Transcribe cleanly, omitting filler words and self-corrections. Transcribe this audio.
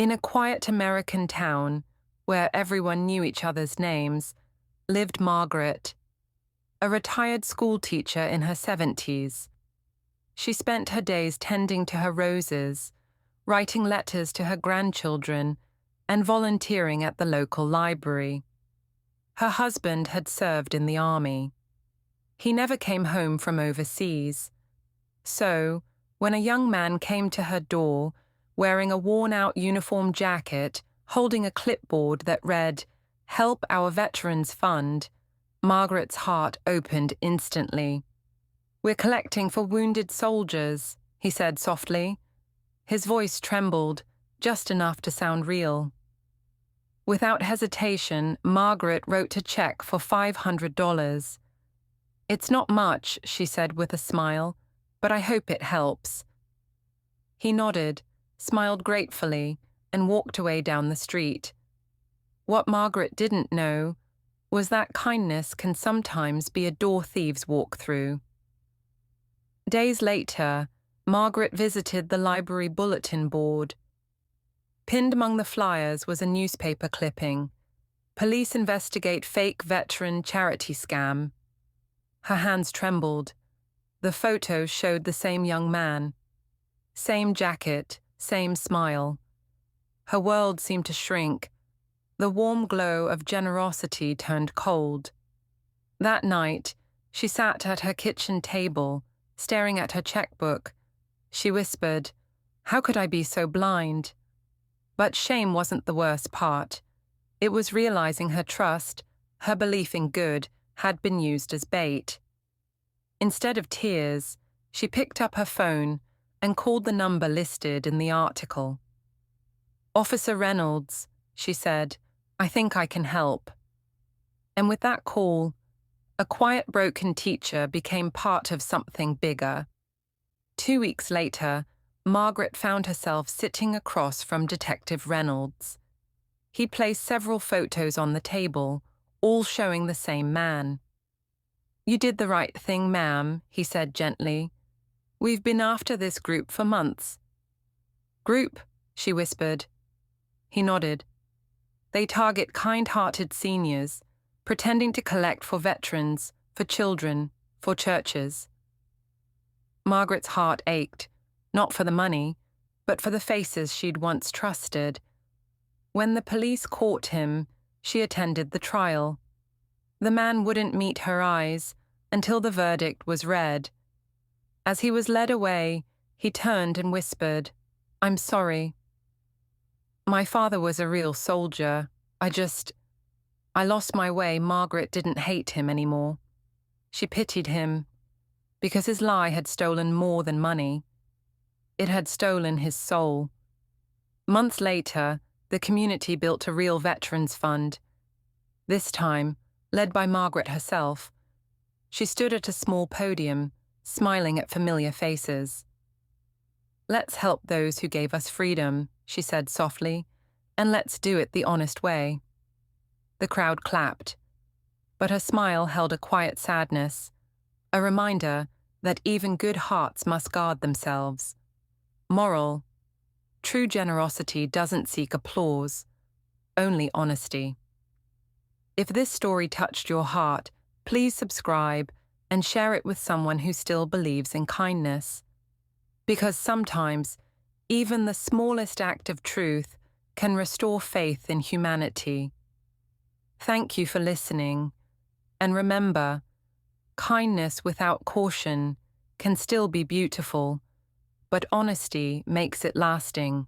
In a quiet American town, where everyone knew each other's names, lived Margaret, a retired schoolteacher in her 70s. She spent her days tending to her roses, writing letters to her grandchildren, and volunteering at the local library. Her husband had served in the army. He never came home from overseas. So, when a young man came to her door, wearing a worn-out uniform jacket, holding a clipboard that read, "Help Our Veterans Fund," Margaret's heart opened instantly. "We're collecting for wounded soldiers," he said softly. His voice trembled, just enough to sound real. Without hesitation, Margaret wrote a check for $500. "It's not much," she said with a smile, "but I hope it helps." He nodded, smiled gratefully, and walked away down the street. What Margaret didn't know was that kindness can sometimes be a door thieves walk through. Days later, Margaret visited the library bulletin board. Pinned among the flyers was a newspaper clipping, "Police investigate fake veteran charity scam." Her hands trembled. The photos showed the same young man. Same jacket, same smile. Her world seemed to shrink. The warm glow of generosity turned cold. That night, she sat at her kitchen table, staring at her checkbook. She whispered, "How could I be so blind?" But shame wasn't the worst part. It was realizing her trust, her belief in good, had been used as bait. Instead of tears, she picked up her phone and called the number listed in the article. "Officer Reynolds," she said, "I think I can help." And with that call, a quiet broken teacher became part of something bigger. 2 weeks later, Margaret found herself sitting across from Detective Reynolds. He placed several photos on the table, all showing the same man. "You did the right thing, ma'am," he said gently. "We've been after this group for months." "Group?" she whispered. He nodded. "They target kind-hearted seniors, pretending to collect for veterans, for children, for churches." Margaret's heart ached, not for the money, but for the faces she'd once trusted. When the police caught him, she attended the trial. The man wouldn't meet her eyes until the verdict was read. As he was led away, he turned and whispered, "I'm sorry. My father was a real soldier. I lost my way." Margaret didn't hate him anymore. She pitied him, because his lie had stolen more than money. It had stolen his soul. Months later, the community built a real veterans fund. This time, led by Margaret herself. She stood at a small podium, smiling at familiar faces. "Let's help those who gave us freedom," she said softly, "and let's do it the honest way." The crowd clapped, but her smile held a quiet sadness, a reminder that even good hearts must guard themselves. Moral: true generosity doesn't seek applause, only honesty. If this story touched your heart, please subscribe and share it with someone who still believes in kindness. Because sometimes, even the smallest act of truth can restore faith in humanity. Thank you for listening, and remember, kindness without caution can still be beautiful, but honesty makes it lasting.